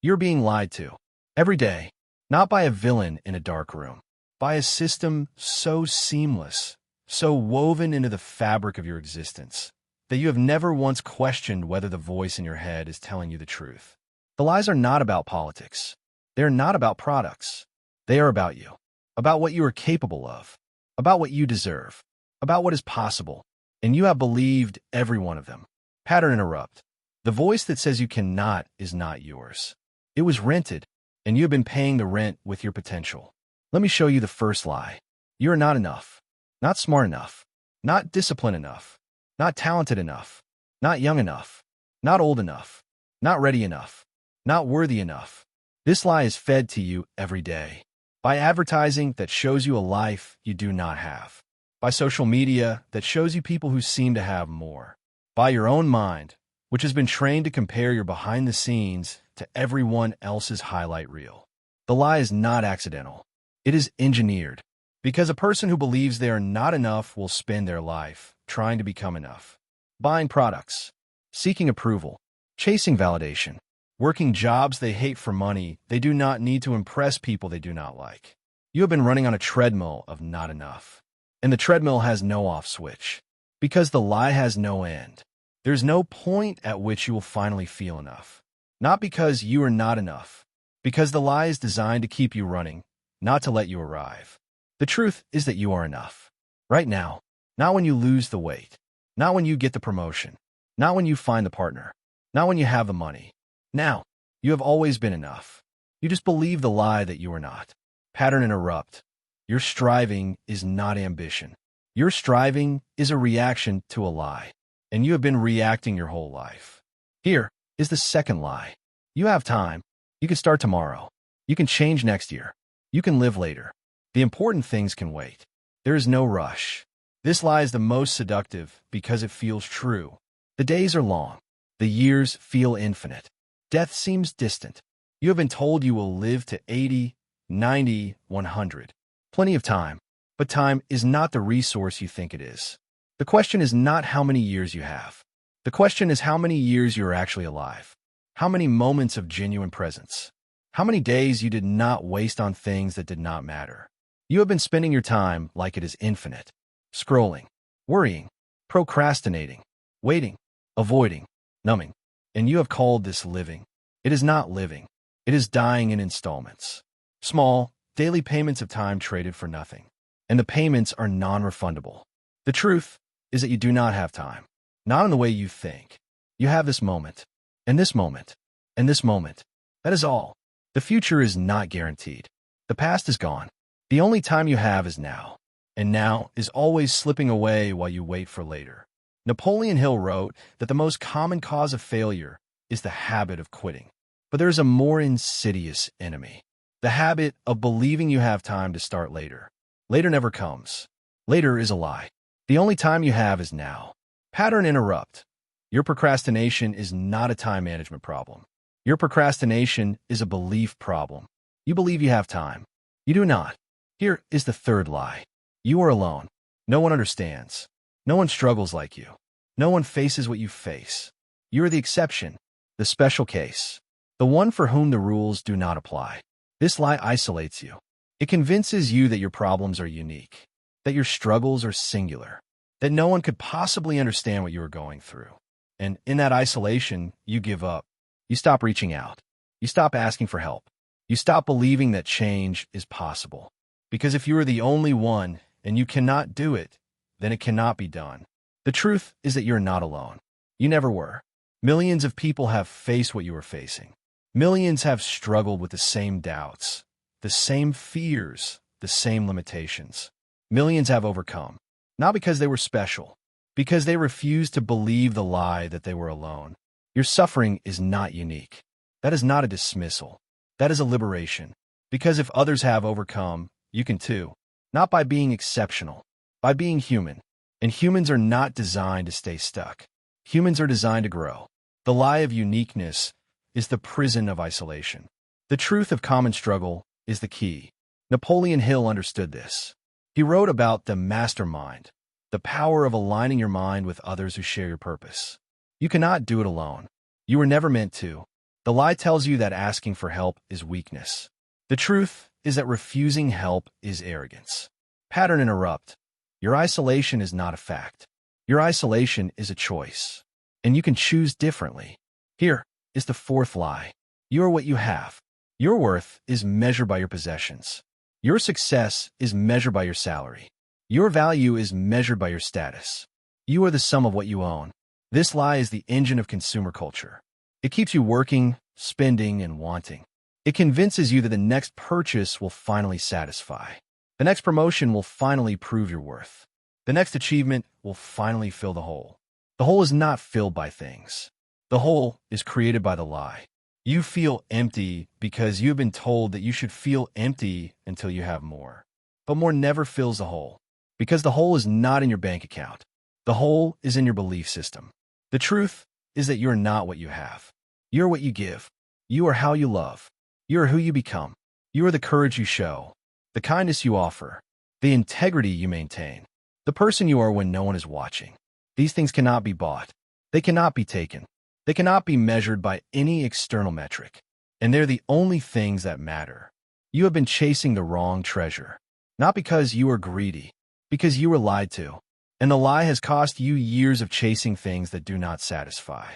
You're being lied to. Every day. Not by a villain in a dark room. By a system so seamless, so woven into the fabric of your existence, that you have never once questioned whether the voice in your head is telling you the truth. The lies are not about politics. They are not about products. They are about you. About what you are capable of. About what you deserve. About what is possible. And you have believed every one of them. Pattern interrupt. The voice that says you cannot is not yours. It was rented, and you have been paying the rent with your potential. Let me show you the first lie. You are not enough. Not smart enough. Not disciplined enough. Not talented enough. Not young enough. Not old enough. Not ready enough. Not worthy enough. This lie is fed to you every day. By advertising that shows you a life you do not have. By social media that shows you people who seem to have more. By your own mind, which has been trained to compare your behind the scenes to everyone else's highlight reel. The lie is not accidental. It is engineered. Because a person who believes they are not enough will spend their life trying to become enough. Buying products. Seeking approval. Chasing validation. Working jobs they hate for money they do not need to impress people they do not like. You have been running on a treadmill of not enough. And the treadmill has no off switch. Because the lie has no end. There's no point at which you will finally feel enough. Not because you are not enough. Because the lie is designed to keep you running, not to let you arrive. The truth is that you are enough. Right now. Not when you lose the weight. Not when you get the promotion. Not when you find the partner. Not when you have the money. Now. You have always been enough. You just believe the lie that you are not. Pattern interrupt. Your striving is not ambition. Your striving is a reaction to a lie. And you have been reacting your whole life. Here is the second lie. You have time. You can start tomorrow. You can change next year. You can live later. The important things can wait. There is no rush. This lie is the most seductive because it feels true. The days are long. The years feel infinite. Death seems distant. You have been told you will live to 80, 90, 100. Plenty of time. But time is not the resource you think it is. The question is not how many years you have. The question is how many years you are actually alive. How many moments of genuine presence. How many days you did not waste on things that did not matter. You have been spending your time like it is infinite. Scrolling, worrying, procrastinating, waiting, avoiding, numbing. And you have called this living. It is not living. It is dying in installments. Small, daily payments of time traded for nothing. And the payments are non-refundable. The truth is that you do not have time. Not in the way you think. You have this moment, and this moment, and this moment. That is all. The future is not guaranteed. The past is gone. The only time you have is now. And now is always slipping away while you wait for later. Napoleon Hill wrote that the most common cause of failure is the habit of quitting. But there is a more insidious enemy. The habit of believing you have time to start later. Later never comes. Later is a lie. The only time you have is now. Pattern interrupt. Your procrastination is not a time management problem. Your procrastination is a belief problem. You believe you have time. You do not. Here is the third lie. You are alone. No one understands. No one struggles like you. No one faces what you face. You are the exception, the special case, the one for whom the rules do not apply. This lie isolates you. It convinces you that your problems are unique, that your struggles are singular, that no one could possibly understand what you are going through. And in that isolation, you give up. You stop reaching out. You stop asking for help. You stop believing that change is possible. Because if you are the only one and you cannot do it, then it cannot be done. The truth is that you're not alone. You never were. Millions of people have faced what you are facing. Millions have struggled with the same doubts, the same fears, the same limitations. Millions have overcome, not because they were special, because they refused to believe the lie that they were alone. Your suffering is not unique. That is not a dismissal. That is a liberation. Because if others have overcome, you can too. Not by being exceptional, by being human. And humans are not designed to stay stuck. Humans are designed to grow. The lie of uniqueness is the prison of isolation. The truth of common struggle is the key. Napoleon Hill understood this. He wrote about the mastermind, the power of aligning your mind with others who share your purpose. You cannot do it alone. You were never meant to. The lie tells you that asking for help is weakness. The truth is that refusing help is arrogance. Pattern interrupt. Your isolation is not a fact. Your isolation is a choice. And you can choose differently. Here is the fourth lie. You are what you have. Your worth is measured by your possessions. Your success is measured by your salary. Your value is measured by your status. You are the sum of what you own. This lie is the engine of consumer culture. It keeps you working, spending, and wanting. It convinces you that the next purchase will finally satisfy. The next promotion will finally prove your worth. The next achievement will finally fill the hole. The hole is not filled by things. The hole is created by the lie. You feel empty because you've been told that you should feel empty until you have more. But more never fills the hole, because the hole is not in your bank account. The hole is in your belief system. The truth is that you're not what you have. You're what you give. You are how you love. You are who you become. You are the courage you show, the kindness you offer, the integrity you maintain, the person you are when no one is watching. These things cannot be bought. They cannot be taken. They cannot be measured by any external metric. And they're the only things that matter. You have been chasing the wrong treasure. Not because you are greedy, because you were lied to. And the lie has cost you years of chasing things that do not satisfy.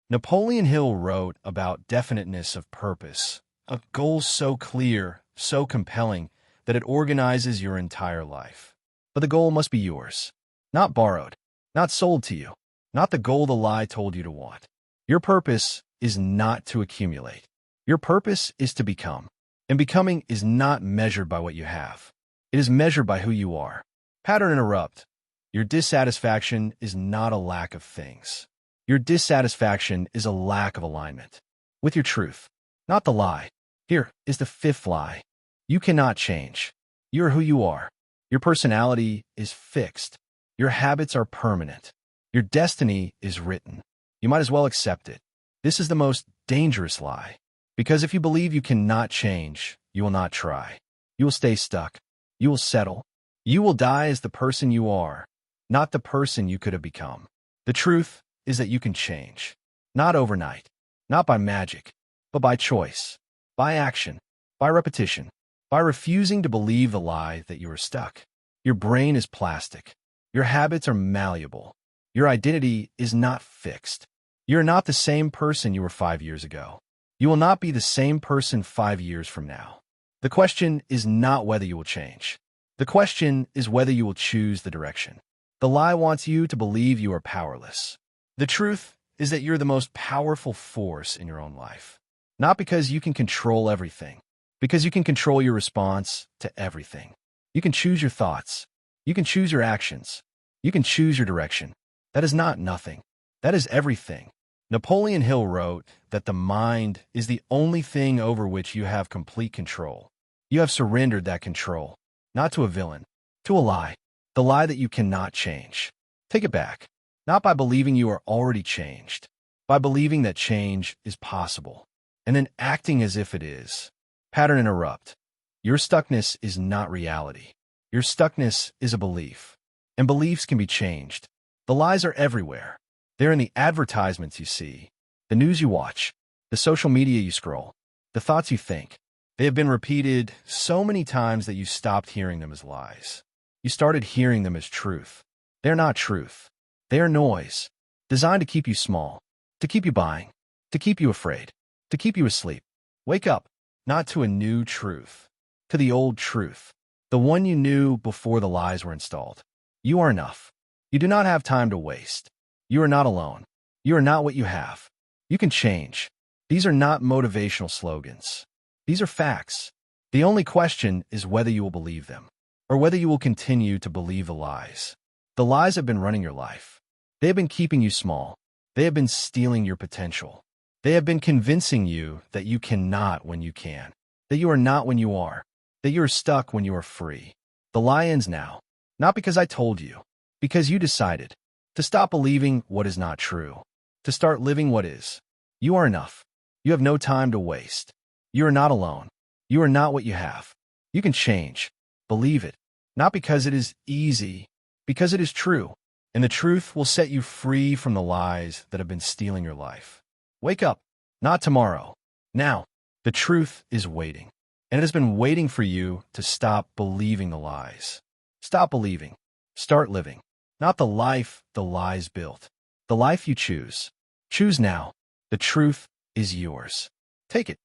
Napoleon Hill wrote about definiteness of purpose, a goal so clear, so compelling, that it organizes your entire life. But the goal must be yours, not borrowed, not sold to you, not the goal the lie told you to want. Your purpose is not to accumulate. Your purpose is to become. And becoming is not measured by what you have. It is measured by who you are. Pattern interrupt. Your dissatisfaction is not a lack of things. Your dissatisfaction is a lack of alignment with your truth, not the lie. Here is the fifth lie. You cannot change. You are who you are. Your personality is fixed. Your habits are permanent. Your destiny is written. You might as well accept it. This is the most dangerous lie. Because if you believe you cannot change, you will not try. You will stay stuck. You will settle. You will die as the person you are, not the person you could have become. The truth is that you can change. Not overnight, not by magic, but by choice, by action, by repetition, by refusing to believe the lie that you are stuck. Your brain is plastic. Your habits are malleable. Your identity is not fixed. You are not the same person you were 5 years ago. You will not be the same person 5 years from now. The question is not whether you will change. The question is whether you will choose the direction. The lie wants you to believe you are powerless. The truth is that you're the most powerful force in your own life. Not because you can control everything, because you can control your response to everything. You can choose your thoughts. You can choose your actions. You can choose your direction. That is not nothing. That is everything. Napoleon Hill wrote that the mind is the only thing over which you have complete control. You have surrendered that control, not to a villain, to a lie, the lie that you cannot change. Take it back, not by believing you are already changed, by believing that change is possible, and then acting as if it is. Pattern interrupt. Your stuckness is not reality. Your stuckness is a belief, and beliefs can be changed. The lies are everywhere. They're in the advertisements you see, the news you watch, the social media you scroll, the thoughts you think. They have been repeated so many times that you stopped hearing them as lies. You started hearing them as truth. They're not truth. They are noise, designed to keep you small, to keep you buying, to keep you afraid, to keep you asleep. Wake up, not to a new truth, to the old truth, the one you knew before the lies were installed. You are enough. You do not have time to waste. You are not alone. You are not what you have. You can change. These are not motivational slogans. These are facts. The only question is whether you will believe them, or whether you will continue to believe the lies. The lies have been running your life. They have been keeping you small. They have been stealing your potential. They have been convincing you that you cannot when you can, that you are not when you are, that you are stuck when you are free. The lie ends now, not because I told you, because you decided to stop believing what is not true, to start living what is. You are enough. You have no time to waste. You are not alone. You are not what you have. You can change. Believe it. Not because it is easy, because it is true. And the truth will set you free from the lies that have been stealing your life. Wake up. Not tomorrow. Now, the truth is waiting, and it has been waiting for you to stop believing the lies. Stop believing. Start living. Not the life the lies built. The life you choose. Choose now. The truth is yours. Take it.